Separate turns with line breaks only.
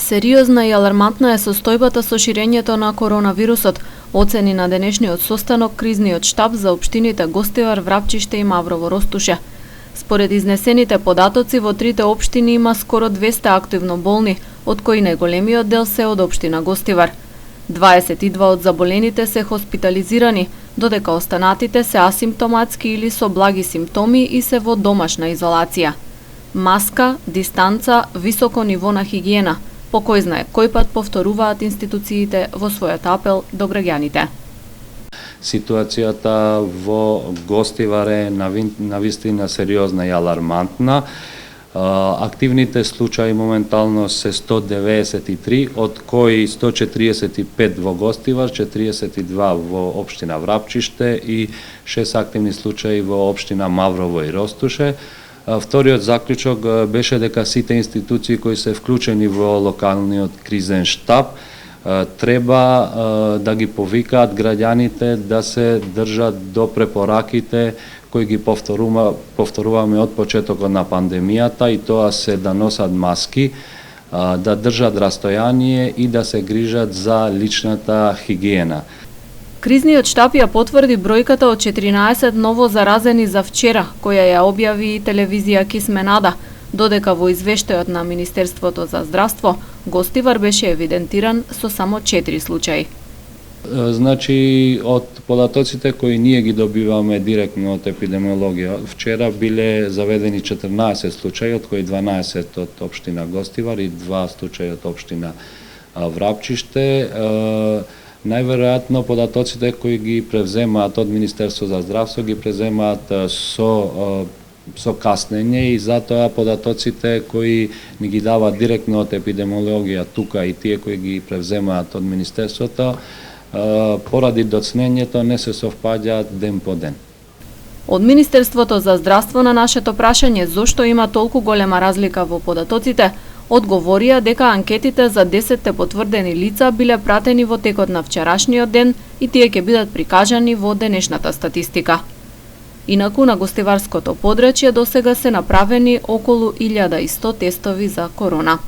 Сериозна и алармантна е состојбата со ширењето на коронавирусот, оцени на денешниот состанок кризниот штаб за општините Гостивар, Врапчиште и Маврово Ростуше. Според изнесените податоци, во трите општини има скоро 200 активно болни, од кои најголемиот дел се од општина Гостивар. 22 од заболените се хоспитализирани, додека останатите се асимптоматски или со благи симптоми и се во домашна изолација. Маска, дистанца, високо ниво на хигиена, по кој знае кој пат повторуваат институциите во својот апел до граѓаните.
Ситуацијата во Гостивар е навистина сериозна и алармантна. Активните случаи моментално се 193, од кои 145 во Гостивар, 42 во општина Врапчиште и 6 активни случаи во општина Маврово и Ростуше. Вториот заклучок беше дека сите институции кои се вклучени во локалниот кризен штаб треба да ги повикаат граѓаните да се држат до препораките кои ги повторуваме од почетокот на пандемијата, и тоа се да носат маски, да држат растојание и да се грижат за личната хигиена.
Кризниот штаб ја потврди бројката од 14 ново заразени за вчера, која ја објави и телевизија Кисменада, додека во извештајот на Министерството за здравство, Гостивар беше евидентиран со само 4 случаи.
Значи, од податоците кои ние ги добиваме директно од епидемиологија, вчера биле заведени 14 случаи, од кои 12 од општина Гостивар и 2 случаи од општина Врапчиште. Најверојатно податоците кои ги превземаат од Министерство за здравство ги преземаат со каснење, и затоа податоците кои ни ги дават директно од епидемиологија тука и тие кои ги превземаат од Министерството, поради доцнењето не се совпаѓаат ден по ден.
Од Министерството за здравство на нашето прашање зошто има толку голема разлика во податоците, одговорија дека анкетите за 10 потврдени лица биле пратени во текот на вчерашниот ден и тие ќе бидат прикажани во денешната статистика. Инаку на гостиварското подрачје досега се направени околу 1100 тестови за корона.